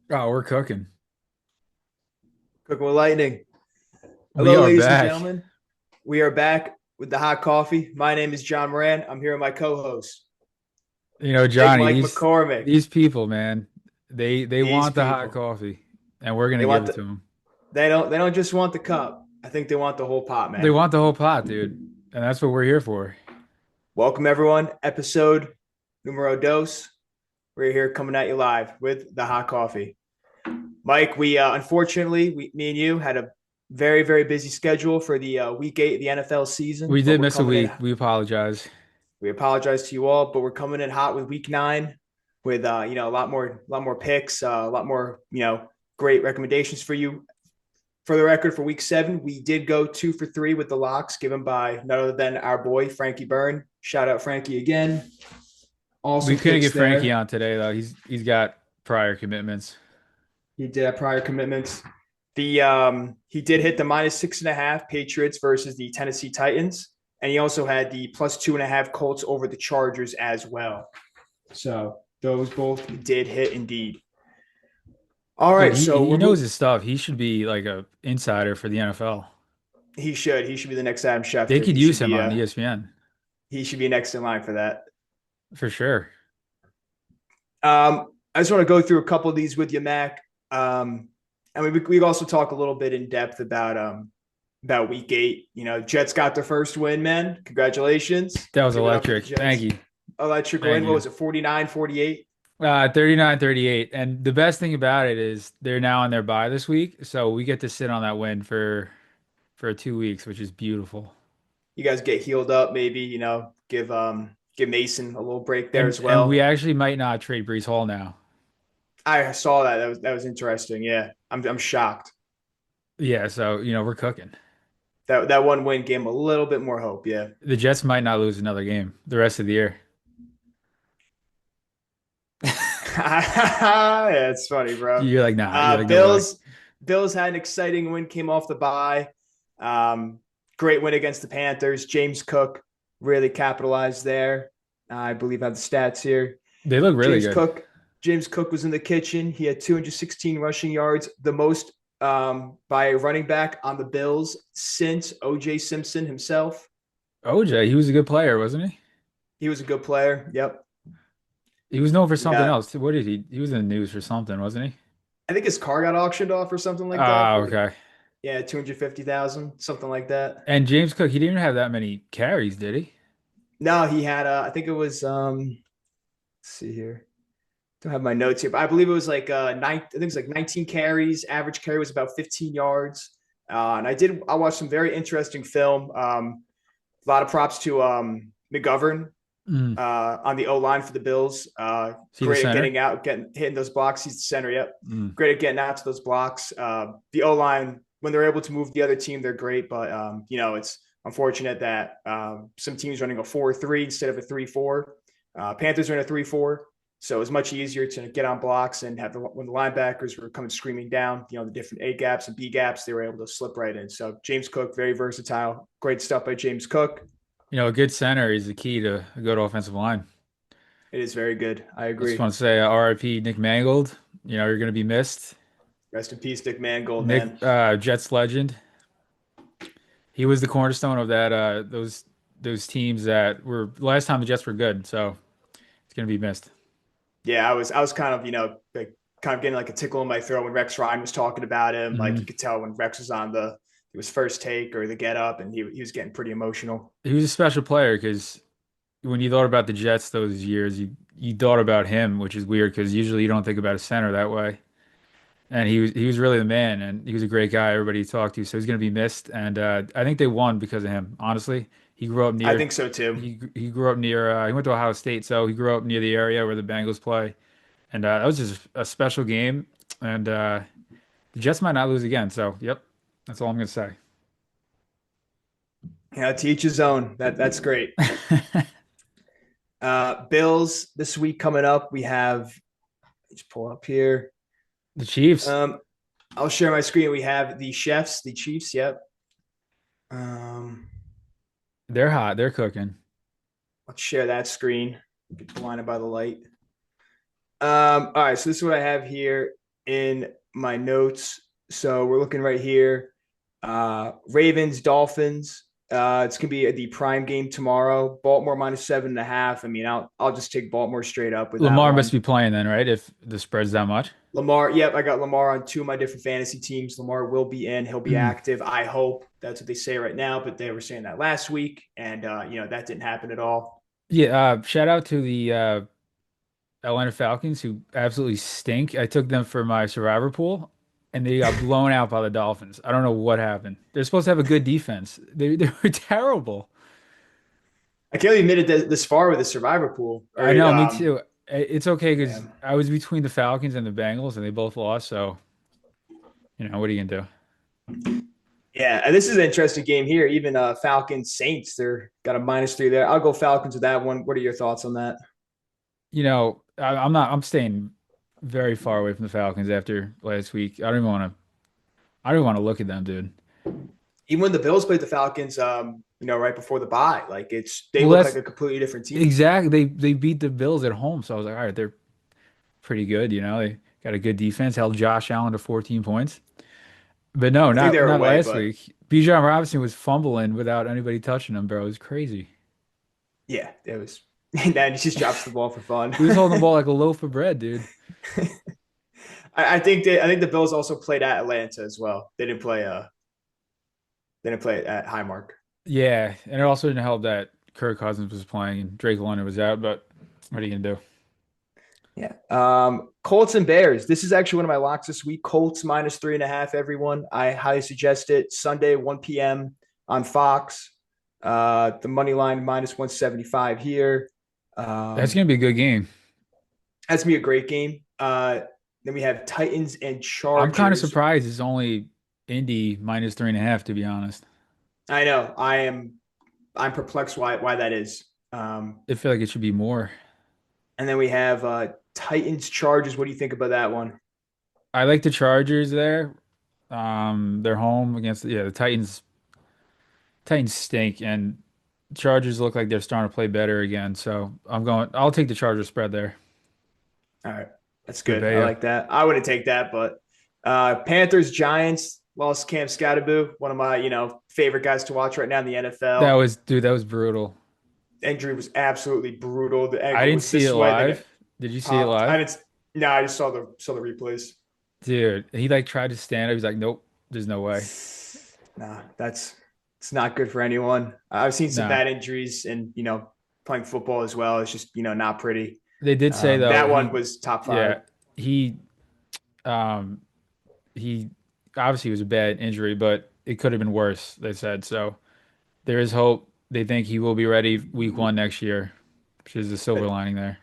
Oh, we're cooking. Cooking with Lightning. We Hello, are ladies and back. gentlemen. We are back with the hot coffee. My name is John Moran. I'm here with my co-host, Big Johnny, Mike these McCormick. these people, man, they These want the hot people, coffee, and we're they gonna give want it to the them. they don't just want the cup. I think they want the whole pot, They man. want the whole pot, dude, and that's what we're here for. Welcome everyone. Episode numero dos. We're here coming at you live with the hot coffee. Mike, we unfortunately, me and you had a very busy schedule for the week 8 of the NFL season, We but did we're miss a coming in. week. We apologize. We apologize to you all, but we're coming in hot with week 9 with a lot more picks, a lot more great recommendations for you. For the record, for week 7, we did go 2 for 3 with the locks given by none other than our boy Frankie Byrne. Shout out Frankie again. We Awesome couldn't picks get Frankie there. on today though. He's got prior commitments. He did have prior commitments. He did hit the -6.5 Patriots versus the Tennessee Titans, and he also had the +2.5 Colts over the Chargers as well. So those both did hit indeed. All Dude, right, he so he we're knows his stuff. He should be like a insider for the NFL. he should be the next Adam They Schefter. could use him on ESPN He should be next in line for that. for sure. I just want to go through a couple of these with you, Mac. I mean, we also talk a little bit in depth about week 8. Jets got their first win, man. Congratulations. That was Give it up for the electric. Thank Jets. you. Electric Thank win. What you. was it, 49-48? 39-38. And the best thing about it is they're now on their bye this week, so we get to sit on that win for 2 weeks, which is beautiful. You guys get healed up, maybe, give Mason a little break there as And we well. actually might not trade Brees Hall now. I saw that. That was interesting. Yeah. I'm shocked. Yeah, so we're cooking. That one win gave him a little bit more hope. Yeah. The Jets might not lose another game the rest of the year. Yeah, it's funny, bro. You're like, nah, you're like, no way. Bills had an exciting win, came off the bye. Um, Great win against the Panthers. James Cook really capitalized there. I believe I have the stats here. They look really James good. Cook. James Cook was in the kitchen. He had 216 rushing yards, the most by a running back on the Bills since OJ Simpson himself. OJ, he was a good player, wasn't he? He was a good player. Yep. He was known for We something got. else. What did he? He was in the news for something, wasn't he? I think his car got auctioned off or something like that Ah, for like, okay. yeah, 250,000, something like that. And James Cook, he didn't even have that many carries, did he? No, he had I think it was let's see here. Don't have my notes here, but I believe it was like I think it's like 19 carries. Average carry was about 15 yards. And I watched some very interesting film. A lot of props to McGovern Mm. on the O line for the Bills. See the Great at center? getting out, getting hitting those blocks. He's the center. Yep. Mm. Great at getting out to those blocks. The O line, when they're able to move the other team, they're great. But it's unfortunate that some teams running a 4-3 instead of a 3-4. Panthers are in a 3-4. So it's much easier to get on blocks and have when the linebackers were coming screaming down, the different A gaps and B gaps, they were able to slip right in. So James Cook, very versatile. Great stuff by James Cook. A good center is the key to a good offensive line. It is very good. I I just agree. want to say RIP Nick Mangold. You're going to be missed. Rest in peace, Dick Mangold, Nick, man. Jets legend. He was the cornerstone of that those teams that were last time the Jets were good. So it's going to be missed. Yeah, I was kind of, like kind of getting like a tickle in my throat when Rex Ryan was talking about him. Like you Hmm. could tell when Rex was on it was first take or the get up and he was getting pretty emotional. He was a special player because when you thought about the Jets those years, you thought about him, which is weird because usually you don't think about a center that way. And he was really the man, and he was a great guy. Everybody talked to, so he's gonna be missed. And I think they won because of him. Honestly, he grew up I near think so too. he grew up near. He went to Ohio State, so he grew up near the area where the Bengals play. And that was just a special game. And the Jets might not lose again. So yep, that's all I'm gonna say. Yeah, to each his own. That's great. Bills this week coming up. We have just pull up here. The Chiefs, Um, I'll share my screen. We have the chefs, the Chiefs. Yep. Um, they're hot. They're cooking. let's share that screen. Get blinded by the light. All right, so this is what I have here. in my notes. So we're looking right here. Ravens, Dolphins. It's gonna be the prime game tomorrow. Baltimore -7.5. I mean, I'll just take Baltimore straight up with that Lamar must one. be playing then, right? If the spread's that much. Lamar, yep, I got Lamar on two of my different fantasy teams. Lamar will be in. He'll be active. I hope that's what they say right now, but they were saying that last week, and that didn't happen at all. Yeah, shout out to the Atlanta Falcons who absolutely stink. I took them for my survivor pool and they got blown out by the Dolphins. I don't know what happened. They're supposed to have a good defense. They were terrible. I can't believe you made it this far with the survivor pool. I Or know, me too. It's okay yeah, because I was between the Falcons and the Bengals and they both lost. So, what are you gonna do? yeah. And this is an interesting game here. Even Falcons Saints, they're got a -3 there. I'll go Falcons with that one. What are your thoughts on that? I'm staying very far away from the Falcons after last week. I don't even want to look at them, dude. Even when the Bills played the Falcons, right before the bye, like they Well, look like that's a completely different team. exactly they beat the Bills at home. So I was like, all right, they're pretty good. They got a good defense, held Josh Allen to 14 points. But no, I think not they're not away, last but week. Bijan Robinson was fumbling without anybody touching him, bro. It was crazy. yeah, it was. And then he just drops the ball for fun. He was holding the ball like a loaf of bread, dude. I think the Bills also played at Atlanta as well. They didn't play at Highmark. Yeah, and it also didn't help that Kirk Cousins was playing and Drake London was out. But what are you gonna do? Yeah. Colts and Bears. This is actually one of my locks this week. Colts -3.5. Everyone, I highly suggest it. Sunday, 1 p.m. on Fox. The money line -175 here. That's Um, gonna be a good game. that's gonna be a great game. Then we have Titans and I'm kind of Chargers. surprised it's only Indy -3.5, to be honest. I know. I'm perplexed why that is. Um, I feel like it should be more. and then we have Titans Chargers. What do you think about that one? I like the Chargers there. They're home against the Titans. Titans stink, and Chargers look like they're starting to play better again. So I'll take the Chargers spread there. All right, that's Good good. I bet, like that. I wouldn't take that, but Panthers Giants lost Cam Scatterboo, one of my favorite guys to watch right now in the NFL. That was brutal. Injury was absolutely brutal. The I ankle didn't was see it this way, then live. it Did you see it popped. I live? didn't. No, I just saw the replays. Dude, he like tried to stand up. He's like, nope, there's no way. Nah, it's not good for anyone. I've seen some Nah. bad injuries, and playing football as well. It's just not pretty. They did say though, That one was top five. yeah, he, um, he obviously was a bad injury, but it could have been worse, they said. So there is hope. They think he will be ready week one next year, which is the silver lining there.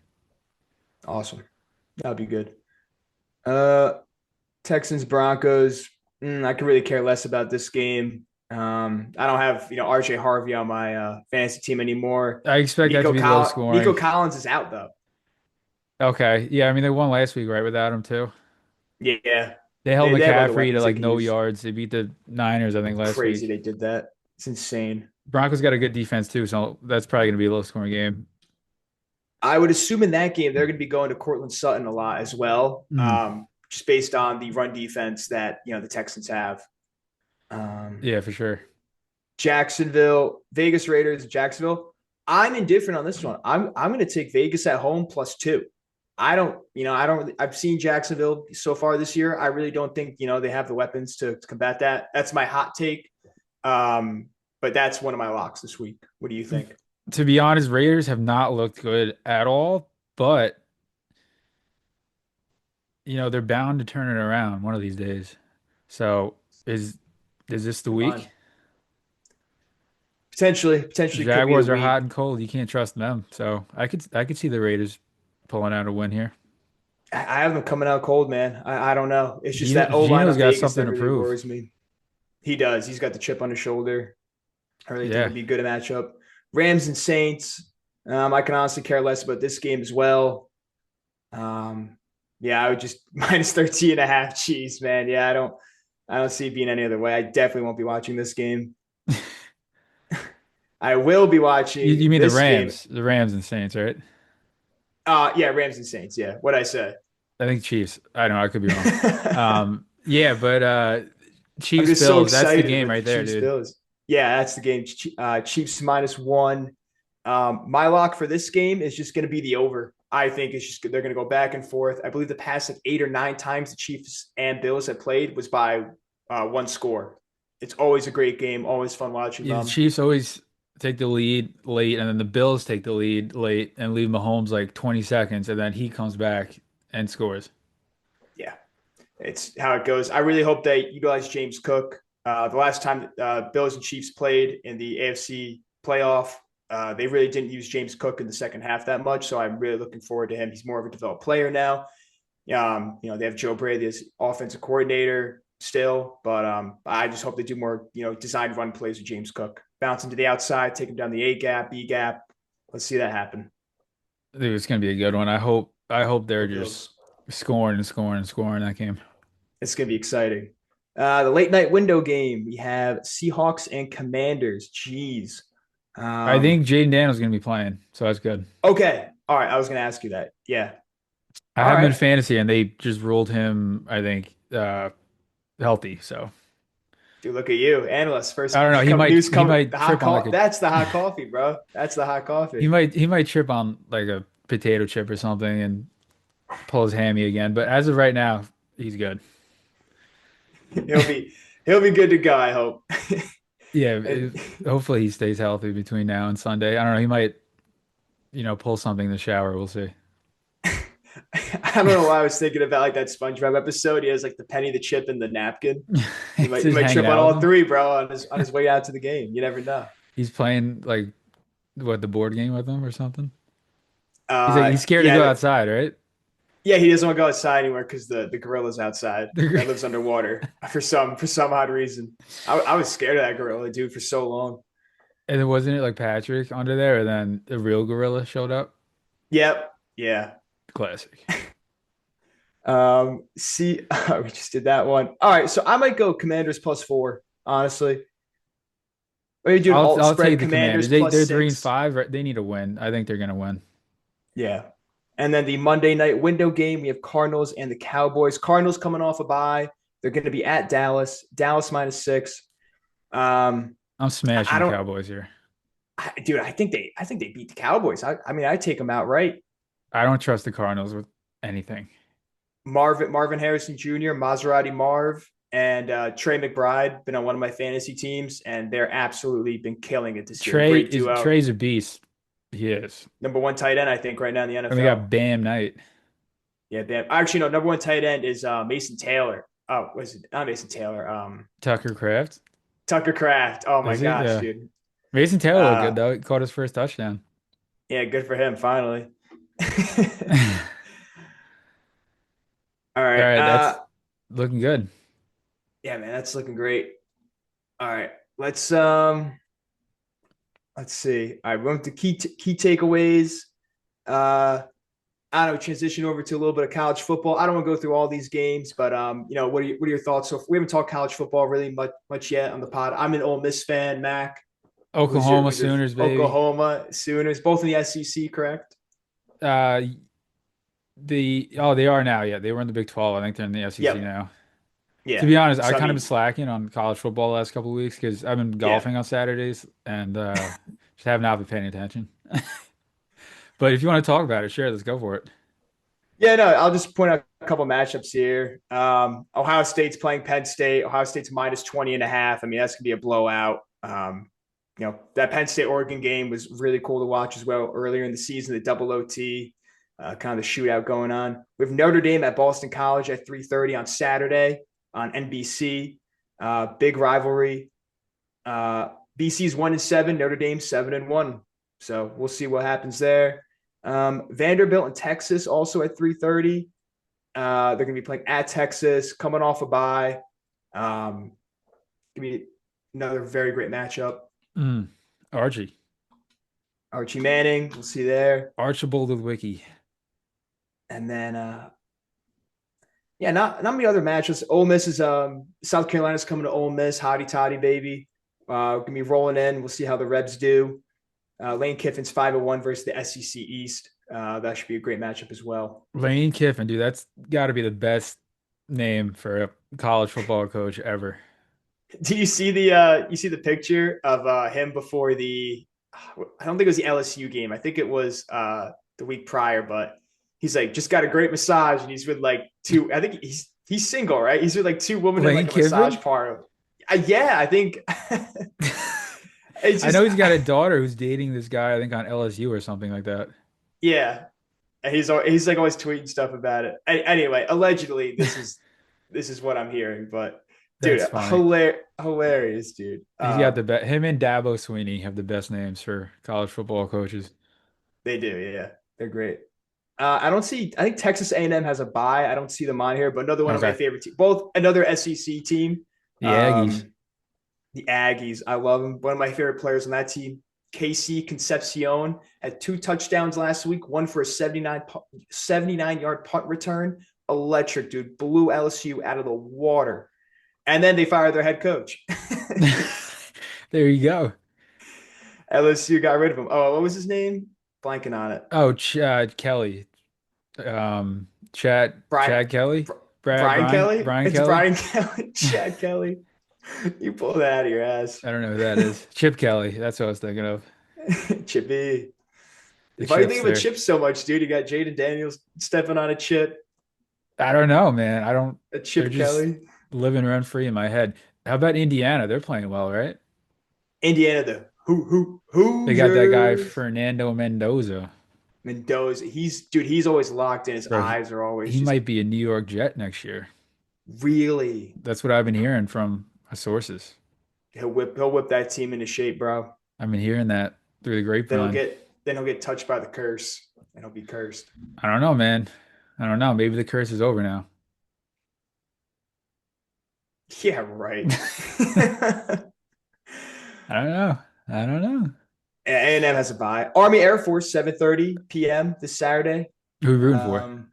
Awesome. That'd be good. Uh, Texans Broncos. I could really care less about this game. I don't have RJ Harvey on my fantasy team anymore. I expect that to be low Nico scoring. Collins is out though. Okay. Yeah, I mean they won last week, right, without him too. Yeah, They held they have other McCaffrey to weapons they like can no use. yards. They beat the Niners, I think, last Crazy week. they did that. It's insane. Broncos got a good defense too, so that's probably going to be a low scoring game. I would assume in that game they're going to be going to Cortland Sutton a lot as well, Mm. just based on the run defense that the Texans have. Um, Yeah, for sure. Jacksonville, Vegas Raiders, Jacksonville. I'm indifferent on this one. I'm going to take Vegas at home +2. I don't. I've seen Jacksonville so far this year. I really don't think they have the weapons to combat that. That's my hot take. But that's one of my locks this week. What do you think? To be honest, Raiders have not looked good at all, but they're bound to turn it around one of these days. So is is this the Come on, week? potentially could be the Jaguars are week. hot and cold. You can't trust them. So I could see the Raiders pulling out a win here. I have them coming out cold, man. I don't know. It's just that O line Gino's on got Vegas something that to really prove. worries me. He does. He's got the chip on his shoulder. I really think Yeah. it'd be a good matchup. Rams and Saints. I can honestly care less about this game as well. Um, yeah, I would just -13.5. Cheese, man. Yeah, I don't see it being any other way. I definitely won't be watching this game. I will be You watching mean this game. The Rams and Saints, right? Yeah, Rams and Saints. Yeah, what I said. I think Chiefs. I don't know. I could be wrong. Yeah, but I'm Chiefs just so Bills. That's the excited game with the right there, Chiefs dude. Bills. Yeah, that's the game. Chiefs -1. My lock for this game is just going to be the over. I think it's just they're going to go back and forth. I believe the past like 8 or 9 times the Chiefs and Bills have played was by one score. It's always a great game. Always fun watching Yeah, the them. Chiefs always take the lead late, and then the Bills take the lead late and leave Mahomes like 20 seconds, and then he comes back and scores. Yeah, it's how it goes. I really hope they utilize James Cook. The last time Bills and Chiefs played in the AFC playoff, they really didn't use James Cook in the second half that much. So I'm really looking forward to him. He's more of a developed player now. They have Joe Brady as offensive coordinator still, but I just hope they do more, design run plays with James Cook. Bounce into the outside, take him down the A gap, B gap. Let's see that happen. Dude, it's gonna be a good one. I hope they're Go just Bills. scoring and scoring and scoring that game. It's going to be exciting. The late night window game, we have Seahawks and Commanders. Jeez. I Um, think Jaden Daniels gonna be playing, so that's good. okay. All right. I was going to ask you that. Yeah. I All have him in right. fantasy, and they just ruled him, I think, healthy. So Dude, look at you, analyst. I First don't know. He come might news he come might the hot trip on like call. a That's the hot coffee, bro. That's the hot he coffee. might he might trip on like a potato chip or something and pull his hammy again. But as of right now, he's good. he'll be he'll be good to go, I hope. Yeah, And hopefully he stays healthy between now and Sunday. I don't know. He might, pull something in the shower. We'll see. I don't know why I was thinking about like that SpongeBob episode. He has like the penny, the chip, and the napkin. He He's might he just might hanging trip on out with all him. three, bro, on his way out to the game. You never know. He's playing like what the board game with him or something. He's scared to go Yeah, outside, right? yeah. He doesn't want to go outside anywhere because the gorilla's outside that lives underwater for some odd reason. I was scared of that gorilla, dude, for so long. And then wasn't it like Patrick under there, and then the real gorilla showed up? Yep. Yeah. Classic. See, we just did that one. All right, so I might go Commanders +4. Honestly, what are you doing? I'll Alt I'll take spread the Commanders Commanders. plus They're 3 and 6. 5. Right? They need to win. I think they're gonna win. Yeah. And then the Monday night window game, we have Cardinals and the Cowboys. Cardinals coming off a bye. They're going to be at Dallas. Dallas -6. Um, I'm I smashing the don't, Cowboys here. dude. I think they beat the Cowboys. I mean, I take them out right. I don't trust the Cardinals with anything. Marvin Harrison Jr., Maserati Marv, and Trey McBride been on one of my fantasy teams, and they're absolutely been killing it this year. Great duo. Trey's a beast. He is. Number one tight end, I think, right now in the And we got NFL. Bam Knight. Yeah, damn. Actually, no, number one tight end is Mason Taylor. Oh, was it not Mason Taylor? Tucker Kraft. Tucker Craft. Oh my Is it? gosh, Yeah. dude. Mason Taylor looked good Uh, though. He caught his first touchdown. yeah, good for him. Finally. All All right. right, that's looking good. Yeah, man, that's looking great. All right, let's see. All right, we went to key takeaways. Uh, I don't know. Transition over to a little bit of college football. I don't want to go through all these games, but what are your thoughts? So we haven't talked college football really much yet on the pod. I'm an Ole Miss fan. Mac, Oklahoma who's your Sooners, baby. Oklahoma Sooners? Both in the SEC, correct? Uh, they are now. Yeah, they were in the Big 12. I think they're in the SEC Yep. now. To Yeah. be honest, I So I kind of been mean, slacking on college football the last couple of weeks because I've been yeah. golfing on Saturdays and just have not been paying attention. But if you want to talk about it, sure, let's go for it. Yeah, no, I'll just point out a couple matchups here. Ohio State's playing Penn State. Ohio State's -20 and a half. I mean, that's gonna be a blowout. That Penn State Oregon game was really cool to watch as well earlier in the season, the double OT, kind of the shootout going on. We have Notre Dame at Boston College at 3:30 on Saturday on NBC. Big rivalry. BC's 1-7, Notre Dame 7-1. So we'll see what happens there. Vanderbilt and Texas also at 3:30. They're going to be playing at Texas, coming off a bye. Give me another very great matchup. Mm. Archie. Archie Manning, we'll see there. Archibald with Wiki. And then, yeah, not many other matches. Ole Miss is South Carolina's coming to Ole Miss, hotty toddy baby. Gonna be rolling in. We'll see how the Rebs do. Lane Kiffin's 5-1 versus the SEC East. That should be a great matchup as well. Lane Kiffin, dude, that's got to be the best name for a college football coach ever. Do you see the picture of him before the I don't think it was the LSU game. I think it was the week prior, but he's like just got a great massage and he's with like two I think he's single, right? He's with like two women in Lane like a massage Kiffin? parlor. Yeah, I think it's I know just he's got a daughter who's dating this guy, I think on LSU or something like that. yeah. And he's like always tweeting stuff about it. Anyway, allegedly this is what I'm hearing, but dude, That's funny. hilarious, dude. He's got the best. Him and Dabo Sweeney have the best names for college football coaches. They do, yeah. They're great. I don't see. I think Texas A&M has a bye. I don't see them on here, but another one of my Okay. favorite teams. Both another SEC team. The Aggies. The Aggies. I love them. One of my favorite players on that team, KC Concepcion, had 2 touchdowns last week. One for a 79-yard punt return. Electric, dude. Blew LSU out of the water. And then they fired their head coach. There you go. LSU got rid of him. Oh, what was his name? Blanking on it. Oh, Kelly. Brian Chad Kelly. Brian Kelly? Brian It's Kelly. Brian Kelly. Chad Kelly. You pull that out of your ass. I don't know who that is. Chip Kelly. That's what I was thinking of. Chippy. The Why do you think of a chipster. chip so much, dude? You got Jaden Daniels stepping on a chip, I don't know, man. I don't. a They're Chip just Kelly. living rent free in my head. How about Indiana? They're playing well, right? Indiana, the They got that guy Hoosiers. Fernando Mendoza. Mendoza. He's always locked in. His Bro, eyes are always he just might be a New York Jet next year. really. That's what I've been hearing from my sources. He'll whip that team into shape, bro. I've been hearing that through the grapevine. Then he'll get touched by the curse and he'll be cursed. I don't know, man. I don't know. Maybe the curse is over now. Yeah, right. I don't know. I don't know. A&M has a bye. Army Air Force 7:30 p.m. this Saturday. Who you rooting for? Um,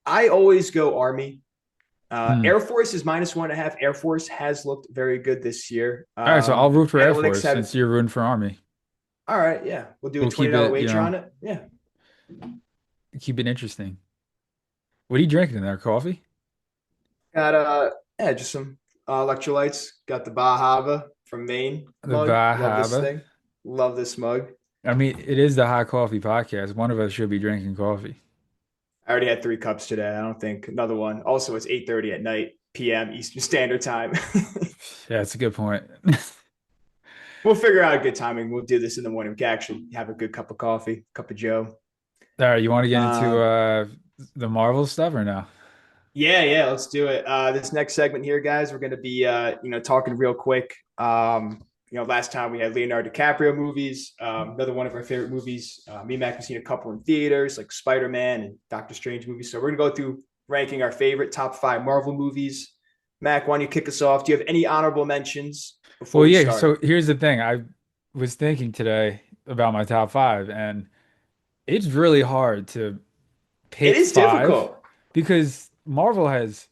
I always go Army. Hmm. Air Force is -1.5. Air Force has looked very good this year. All right, so I'll root for Air Analytics Force have. since you're rooting for Army. All right, yeah, we'll do a We'll keep $20 it, wager on it. Yeah, keep it interesting. What are you drinking in there? Coffee? got yeah, just some electrolytes. Got the Bahava from Maine The mug. Love this Bahaba. thing. Love this mug. I mean, it is the Hot Coffee Podcast. One of us should be drinking coffee. I already had 3 cups today. I don't think another one. Also, it's 8:30 at night p.m. Eastern Standard Time. Yeah, that's a good point. We'll figure out a good timing. We'll do this in the morning. We can actually have a good cup of coffee, cup of Joe. All right, you want to get into Um, the Marvel stuff or no? yeah, let's do it. This next segment here, guys, we're going to be, talking real quick. Last time we had Leonardo DiCaprio movies. Another one of our favorite movies. Me and Mac have seen a couple in theaters, like Spider-Man and Doctor Strange movies. So we're going to go through ranking our favorite top 5 Marvel movies. Mac, why don't you kick us off? Do you have any honorable mentions before Well, we yeah, so start? here's the thing. I was thinking today about my top five, and it's really hard to It pick is five difficult. because Marvel has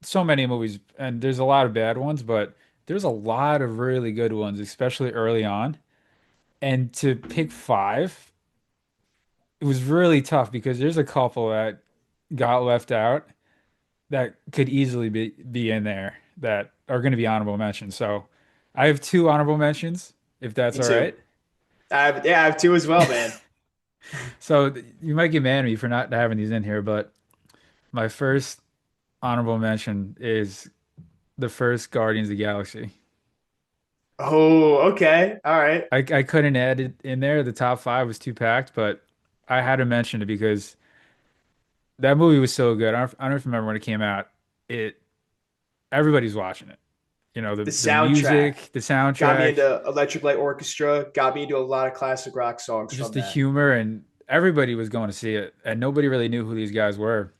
so many movies, and there's a lot of bad ones, but there's a lot of really good ones, especially early on. And to pick five, it was really tough because there's a couple that got left out that could easily be in there that are going to be honorable mentions. So I have two honorable mentions, if that's Me all too. right. I have two as well, man. So you might get mad at me for not having these in here, but my first honorable mention is the first Guardians of the Galaxy. Oh, okay. All right. I couldn't add it in there. The top five was too packed, but I had to mention it because that movie was so good. I don't remember when it came out. It everybody's watching it. You know, The the soundtrack music, the got me soundtrack, into Electric Light Orchestra, got me into a lot of classic rock songs just from the that. humor, and everybody was going to see it, and nobody really knew who these guys were.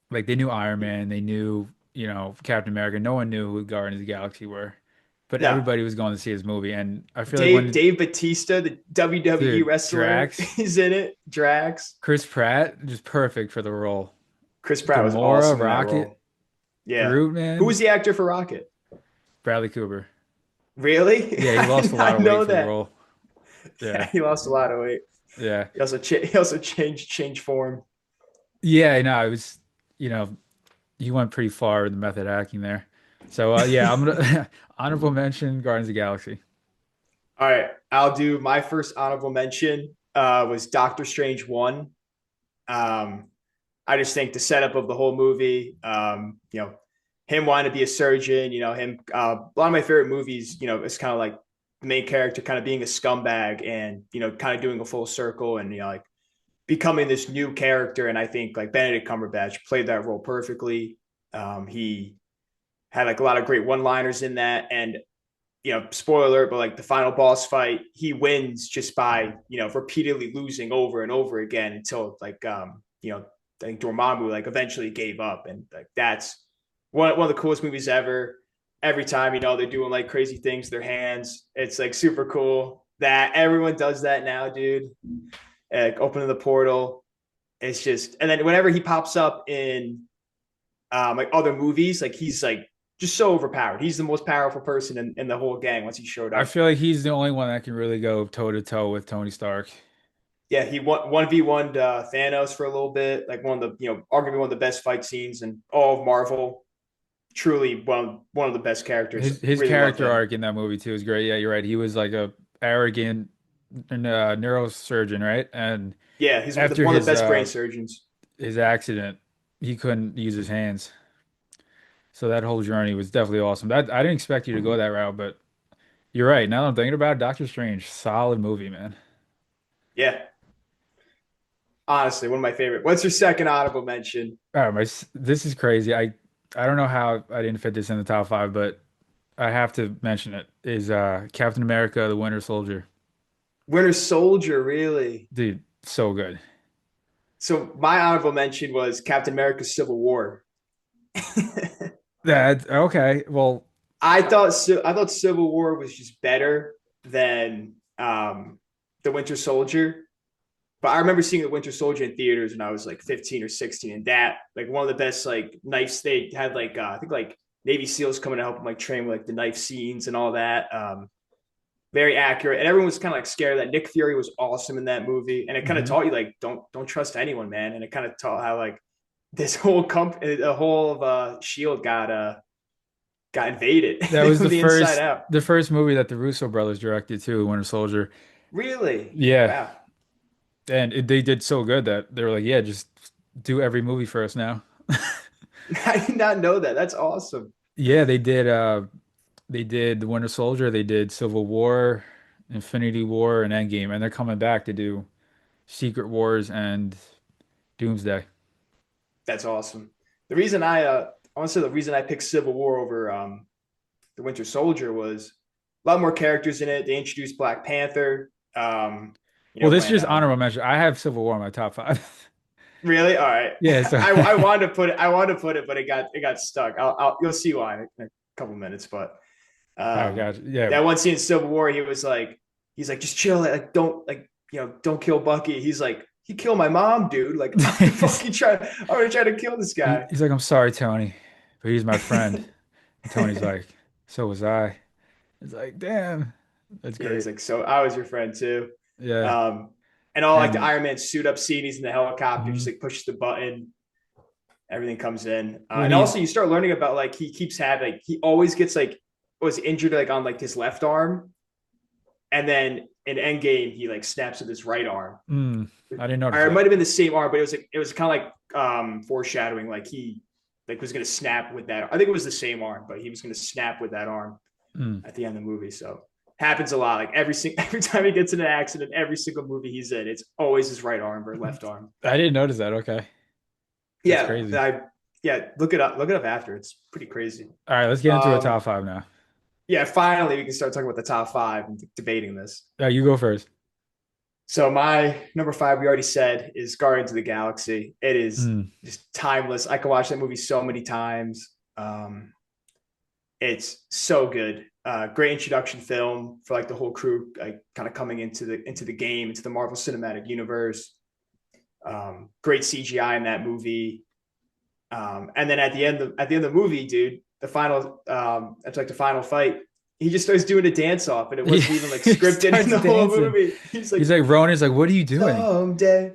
Like they knew Iron Man, they knew, Captain America. No one knew who Guardians of the Galaxy were, but No, everybody was going to see his movie. And I feel like when Dave Batista, the WWE the wrestler, Drax, is in it. Drax. Chris Pratt, just perfect for the role. Chris Pratt was Gamora, awesome in that Rocket, role. Yeah. Groot, Who was man, the actor for Rocket? Bradley Cooper. Really? Yeah, he lost a lot I of weight know for the that. role. Yeah, Yeah, he lost a lot of weight. Yeah. He also changed form. Yeah, no, it was, you know, you went pretty far with the method acting there. So yeah, I'm gonna honorable mention Guardians of the Galaxy. All right, I'll do my first honorable mention. Was Doctor Strange 1. Um, I just think the setup of the whole movie, him wanting to be a surgeon, him, a lot of my favorite movies, it's kind of like the main character kind of being a scumbag and, kind of doing a full circle and, like becoming this new character. And I think like Benedict Cumberbatch played that role perfectly. He had like a lot of great one liners in that. And, spoiler alert, but like the final boss fight, he wins just by, repeatedly losing over and over again until like, I think Dormammu like eventually gave up. And like that's one of the coolest movies ever. Every time, they're doing like crazy things with their hands. It's like super cool that everyone does that now, dude. Like opening the portal. It's just, and then whenever he pops up in like other movies, like he's like just so overpowered. He's the most powerful person in the whole gang once he showed I up. feel like he's the only one that can really go toe to toe with Tony Stark. Yeah, he one v one Thanos for a little bit, like one of the arguably one of the best fight scenes in all of Marvel. Truly one of the best characters. His Really love character him. arc in that movie too is great. Yeah, you're right. He was like a arrogant neurosurgeon, right? And Yeah, he's after one of the best brain surgeons. his accident, he couldn't use his hands. So that whole journey was definitely awesome. That I didn't expect you to go that route, but you're right. Now that I'm thinking about it, Doctor Strange, solid movie, man. Yeah, honestly, one of my favorite. What's your second honorable mention? All right, this is crazy. I don't know how I didn't fit this in the top five, but I have to mention it. Is Captain America: The Winter Soldier. Winter Soldier, really? Dude, so good. So my honorable mention was Captain America: Civil War. That okay. Well, I thought Civil War was just better than the Winter Soldier. But I remember seeing the Winter Soldier in theaters when I was like 15 or 16, and that like one of the best like knives they had like I think like Navy SEALs coming to help them like train with like the knife scenes and all that. Very accurate, and everyone was kind of like scared that Nick Fury was awesome in that movie, and it kind of mhm. taught you like don't trust anyone, man, and it kind of taught how like this whole company, the whole of Shield got invaded That was from the inside out. the first movie that the Russo brothers directed too, Winter Soldier. Really? Yeah, Wow. and they did so good that they were like, yeah, just do every movie for us now. I did not know that. That's awesome. Yeah, they did the Winter Soldier, they did Civil War, Infinity War, and Endgame, and they're coming back to do Secret Wars and Doomsday. That's awesome. The reason I want to say the reason I picked Civil War over the Winter Soldier was a lot more characters in it. They introduced Black Panther. Well, this is When just honorable mention. I have Civil War in my top five. really, all right. Yeah, so I wanted to put it. I wanted to put it, but it got stuck. You'll see why in a couple minutes. But oh um, gosh, yeah. that one scene in Civil War, he's like, just chill, like don't like don't kill Bucky. He's like, he killed my mom, dude. Like I'm gonna try to kill this guy. He's like, I'm sorry, Tony, but he's my friend. And Tony's like, so was I. It's like, damn, that's Yeah, he's great. like, so I was your friend too. Yeah, Um, and all like the and Iron Man suit up scene, he's in the helicopter, just mhm. like pushes the button, everything comes in. When And he's also you start learning about like he keeps having like he always gets like was injured like on like his left arm, and then in Endgame he like snaps with his right arm. I didn't notice Or it that. might have been the same arm, but it was kind of like foreshadowing, like he like was gonna snap with that. I think it was the same arm, but he was gonna snap with that arm Mm. at the end of the movie. So happens a lot. Like every time he gets in an accident, every single movie he's in, it's always his right arm or left arm. I didn't notice that. Okay, that's Yeah, crazy. I yeah, look it up. Look it up after. It's pretty crazy. All right, let's get into a top five now. Yeah, finally we can start talking about the top five and debating this. You go first. So my number five, we already said, is Guardians of the Galaxy. It is Mm. just timeless. I can watch that movie so many times. It's so good. Great introduction film for like the whole crew, like kind of coming into the game, into the Marvel Cinematic Universe. Great CGI in that movie. And then at the end of the movie, dude, the final, it's like the final fight. he just starts doing a dance off, and it He, wasn't even like he scripted in starts the whole dancing. movie. He's He's like, like Ronan's like, what are you doing? someday.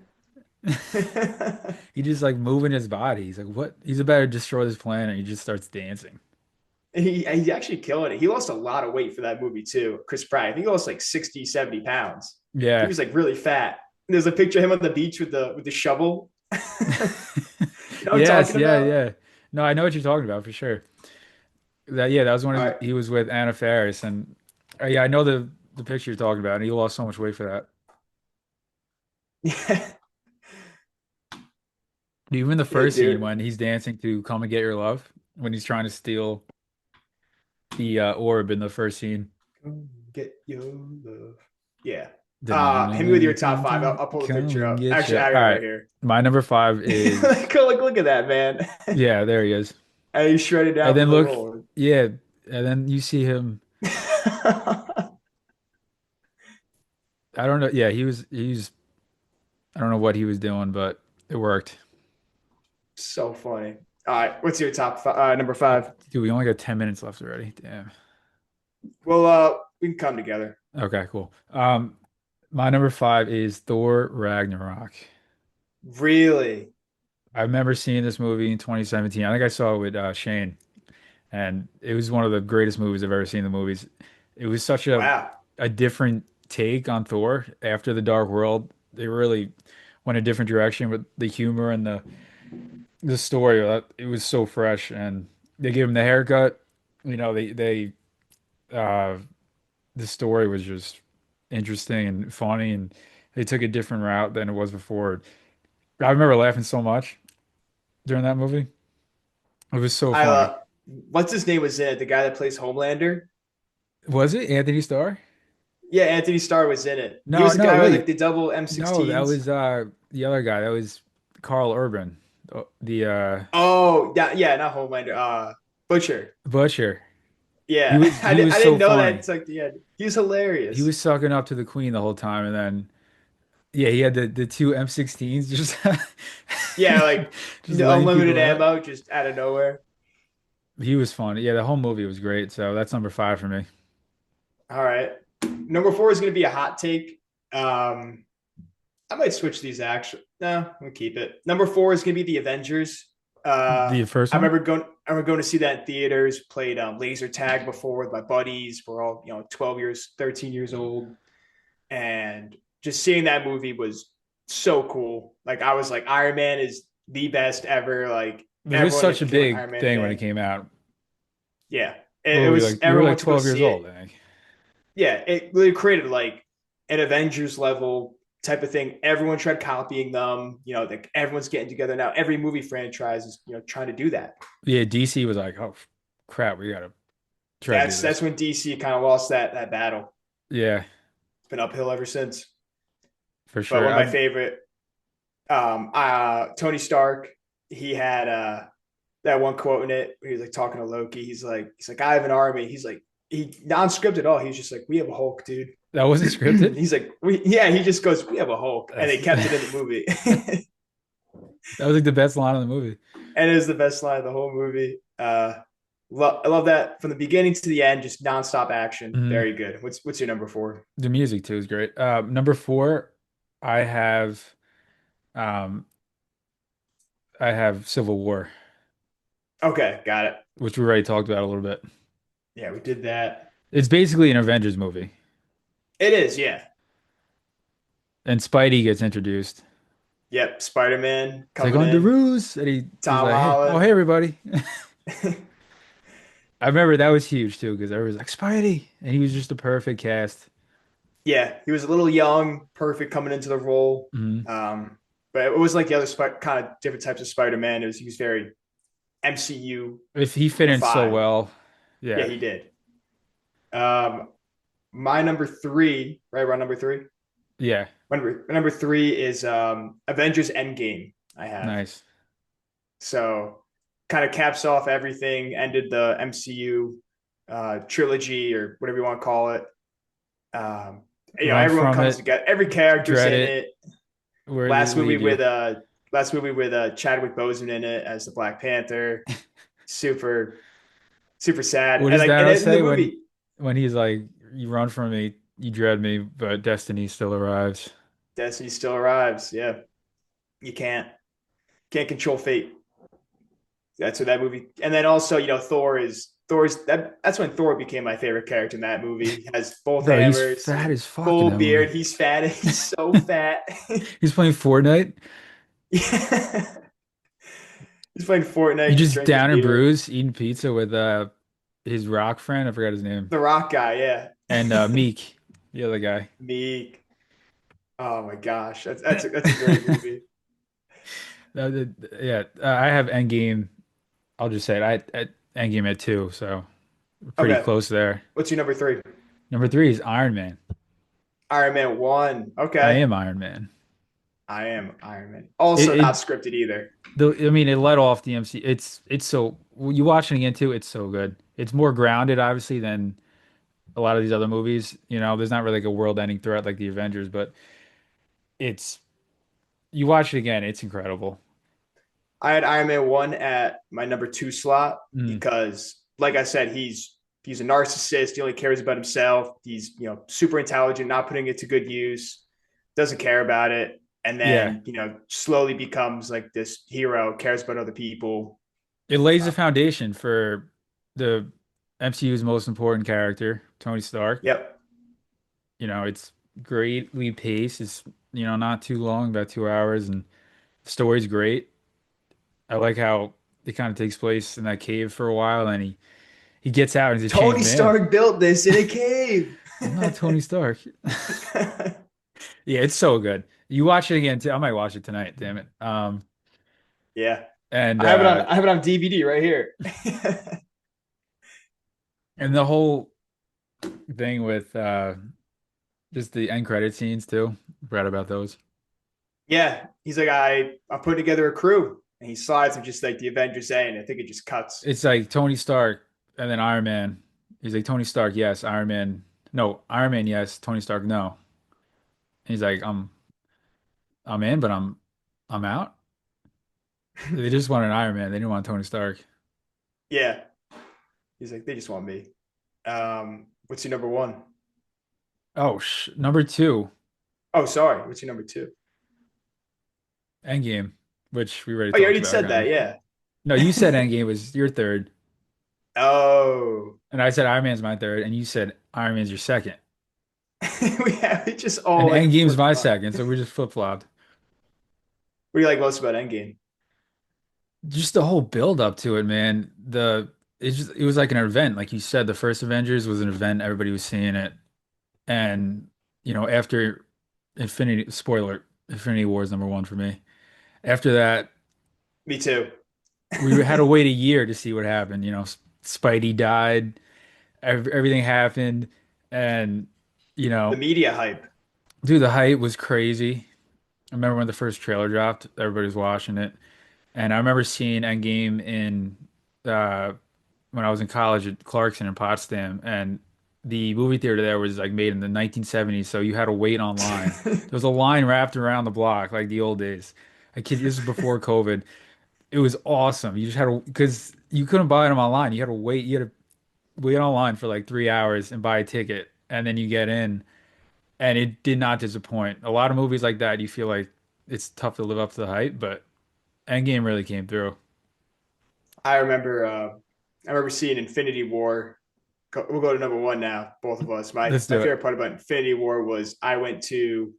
He just like moving his body. He's like, what? He's about to destroy this planet. He just starts dancing. He's actually killing it. He lost a lot of weight for that movie too. Chris Pratt, I think he lost like 60, 70 pounds. He Yeah. was like really fat. There's a picture of him on the beach with the shovel. You know what I'm Yes, talking yeah, about? yeah. No, I know what you're talking about for sure. That yeah, that was when All right. he was with Anna Faris, and yeah, I know the picture you're talking about, and he lost so much weight for that. Yeah, Even the yeah, first scene dude. when he's dancing to "Come and Get Your Love," when he's trying to steal the orb in the first scene. Come get your love. Yeah. Hit me with your top five. Dun-dun-dun-dun-dun-dun. I'll pull the Come picture and up. get Actually, you. I All got it right right, here. my number five is Look at that, man. yeah, there he is. And he shredded And down for then the look, role. yeah, and then you see him. I don't know. Yeah, he's I don't know what he was doing, but it worked. So funny. All right. What's your number five? Dude, we only got 10 minutes left already. Damn. Well, we can come together. Okay, cool. My number five is Thor Ragnarok. Really? I remember seeing this movie in 2017. I think I saw it with Shane, and it was one of the greatest movies I've ever seen in the movies. It was such Wow. a different take on Thor after the Dark World. They really went a different direction with the humor and the story. It was so fresh, and they gave him the haircut. You know, they uh, the story was just interesting and funny, and they took a different route than it was before. I remember laughing so much during that movie. It was so I funny. what's his name was in it? The guy that plays Homelander. Was it Anthony Starr? Yeah, Anthony Starr was in it. He No, was the no, guy with like wait. the double No, that M16s. was the other guy. That was Carl Urban, the Oh, yeah, yeah, not Homelander. Butcher. butcher. Yeah, He was I so didn't know that. funny. It's like the end. He was He hilarious. was sucking up to the queen the whole time, and then yeah, he had the two M16s just Yeah, like just lighting unlimited people up. ammo just out of nowhere. He was funny. Yeah, the whole movie was great. So that's number five for me. All right. Number four is going to be a hot take. Um, I might switch these actually. No, we'll keep it. Number four is going to be the Avengers. The first I one? remember going. I remember going to see that in theaters. Played laser tag before with my buddies. We're all 12 years, 13 years old, and just seeing that movie was so cool. Like I was like, Iron Man is the best ever. Like It was everyone such a became an big Iron Man thing when it fan. came out. Yeah, What it were we was. like? We were Everyone like went to go 12 years see old, it. I think. Yeah, it really created like an Avengers level type of thing. Everyone tried copying them. Like everyone's getting together now. Every movie franchise is trying to do that. Yeah, DC was like, oh crap, we gotta try to do That's this. when DC kind of lost that battle. Yeah, It's been uphill ever since. for But sure. one of my favorite, Tony Stark, he had that one quote in it where he was like talking to Loki. He's like, I have an army. He's like, he non-scripted at all. He's just like, we have a Hulk, dude. That wasn't scripted. He's like, yeah. He just goes, we have a Hulk, and they That's kept it in the movie. that was like the best line in the movie. And it is the best line of the whole movie. I love that from the beginning to the end, just nonstop action. Mhm. Very good. What's your number four? The music too is great. Number four, I have um I have Civil War, Okay, got it. which we already talked about a little bit. Yeah, we did that. It's basically an Avengers movie, It is, yeah. and Spidey gets introduced. Yep, Spider-Man It's like coming on the in. ruse, and he's Tom like, hey, oh Holland. hey everybody. I remember that was huge too because everyone was like Spidey, and he was just the perfect cast. Yeah, he was a little young, perfect coming into the role. Mhm. Um, but it was like the other kind of different types of Spider-Man. He was very MCU If he fit in so five. well, Yeah, yeah, he did. Um, my number three, right around number three. yeah, Number three is Avengers Endgame. I have nice. so kind of caps off everything. Ended the MCU trilogy or whatever you want to call it. Um, Run everyone from comes it, together. Every character's dread in it. it. Where did it Last movie lead you? with uh last movie with Chadwick Boseman in it as the Black Panther. Super super sad. What And does like and Thanos in the say when movie. when he's like, "You run from me, you dread me, but destiny still arrives." Destiny still arrives. Yeah, you can't control fate. That's what that movie. And then also, Thor's that's when Thor became my favorite character in that movie. He has both Bro, he's hammers, fat as fuck in full that beard. movie. He's fat. He's so fat. He's playing Fortnite. Yeah. He's playing You Fortnite, just just drinking down and beer. bruised, eating pizza with his rock friend. I forgot his name. The Rock guy, yeah. And Meek, the other guy. Meek. Oh my gosh, that's a great movie. Yeah, I have Endgame. I'll just say it. I Endgame at two, so pretty Okay, close there. what's your number three? Number three is Iron Man. Iron Man one. I Okay, am Iron Man. I am Iron Man. It, Also it not scripted either. I mean, it let off the MC. It's so you watching it again too. It's so good. It's more grounded, obviously, than a lot of these other movies. You know, there's not really like a world-ending threat like the Avengers, but it's you watch it again, it's incredible. I had Iron Man one at my number two slot Mm. because, like I said, he's a narcissist. He only cares about himself. He's super intelligent, not putting it to good use. Doesn't care about it, and Yeah, then slowly becomes like this hero. Cares about other people. it lays Uh, the foundation for the MCU's most important character, Tony Stark. yep. You know, it's greatly paced. It's not too long, about 2 hours, and the story's great. I like how it kind of takes place in that cave for a while, and he gets out and he's a changed Tony man. Stark built this in a cave. I'm not Tony Stark. Yeah, it's so good. You watch it again too. I might watch it tonight, damn it. Yeah. And I have it on DVD right here. the whole thing with just the end credit scenes too. Read about those. Yeah. He's like, I'm putting together a crew. And he slides him just like the Avengers A, and I think it just cuts. It's like Tony Stark and then Iron Man. He's like Tony Stark, yes. Iron Man, no. Iron Man, yes. Tony Stark, no. He's like, I'm in, but I'm out. They just wanted Iron Man. They didn't want Tony Stark. Yeah. He's like, they just want me. What's your number one? Oh, number two, Oh, sorry. What's your number two? Endgame, which we already Oh, you talked already about, said kind that. of. Yeah. No, you said Endgame was your third, Oh. and I said Iron Man's my third, and you said Iron Man's your second, we just and all like Endgame's flip my flop. second, so we just flip-flopped. What do you like most about Endgame? Just the whole build up to it, man. It was like an event, like you said. The first Avengers was an event. Everybody was seeing it, and after Infinity War is number one for me. After that, Me too. we had to wait a year to see what happened. Spidey died, everything happened, and you The know, media hype. dude, the hype was crazy. I remember when the first trailer dropped, everybody was watching it, and I remember seeing Endgame in uh, when I was in college at Clarkson in Potsdam, and the movie theater there was like made in the 1970s, so you had to wait online. There was a line wrapped around the block like the old days. I kid you, this is before COVID. It was awesome. You just had to because you couldn't buy them online. You had to wait. You had to wait online for like 3 hours and buy a ticket, and then you get in, and it did not disappoint. A lot of movies like that, you feel like it's tough to live up to the hype, but Endgame really came through. I remember seeing Infinity War. We'll go to number one now, both of us. My Let's my do it. favorite part about Infinity War was I went to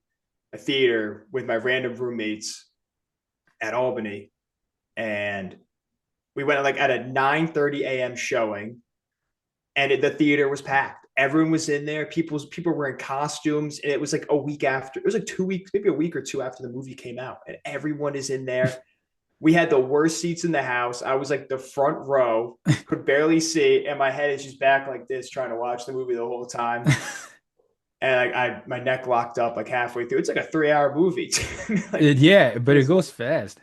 a theater with my random roommates at Albany, and we went like at a 9:30 a.m. showing, and the theater was packed. Everyone was in there. People were in costumes, and it was like a week after. It was like 2 weeks, maybe a week or two after the movie came out, and everyone is in there. We had the worst seats in the house. I was like the front row, could barely see, and my head is just back like this, trying to watch the movie the whole time. And my neck locked up like halfway through. It's like a 3 hour movie. Like Yeah, it but it was, goes fast.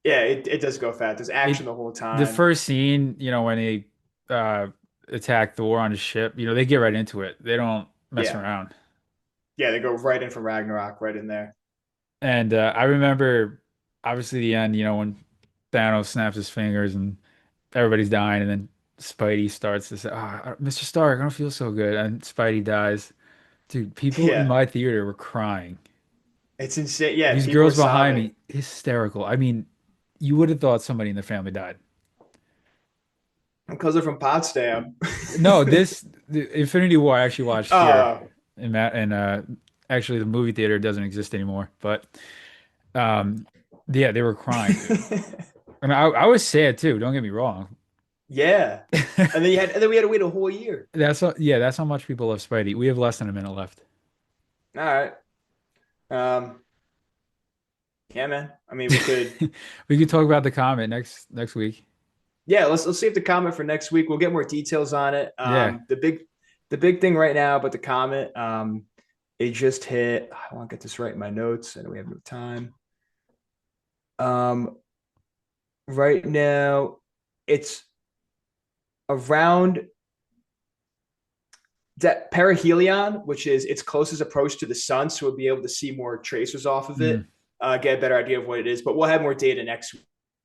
yeah, it does go fast. There's It action the whole the time. first scene, when they uh attack Thor on his ship, they get right into it. They don't mess Yeah, around. yeah, they go right in from Ragnarok, right in there. And I remember obviously the end, when Thanos snaps his fingers and everybody's dying, and then Spidey starts to say, Mr. Stark, I don't feel so good. And Spidey dies. Dude, people in Yeah, my theater were crying. it's insane. Yeah, These people were girls behind sobbing me, hysterical. I mean, you would have thought somebody in the family died. because they're from Potsdam. No, the Infinity War I actually watched here uh, in Matt and actually the movie theater doesn't exist anymore. But um yeah, they were crying, dude. I mean, I was sad too, don't get me wrong. yeah, and then we had to wait a whole year. That's how much people love Spidey. We have less than a minute left. All right. Um, yeah, man. I mean, we could. We could talk about the comet next week. Yeah, let's save the comment for next week. We'll get more details on it. Yeah. The big thing right now about the comet, it just hit. I want to get this right in my notes. I know we have no time. Um, right now, it's around that perihelion, which is its closest approach to the sun, so we'll be able to see more tracers off of it, Mm. get a better idea of what it is. But we'll have more data next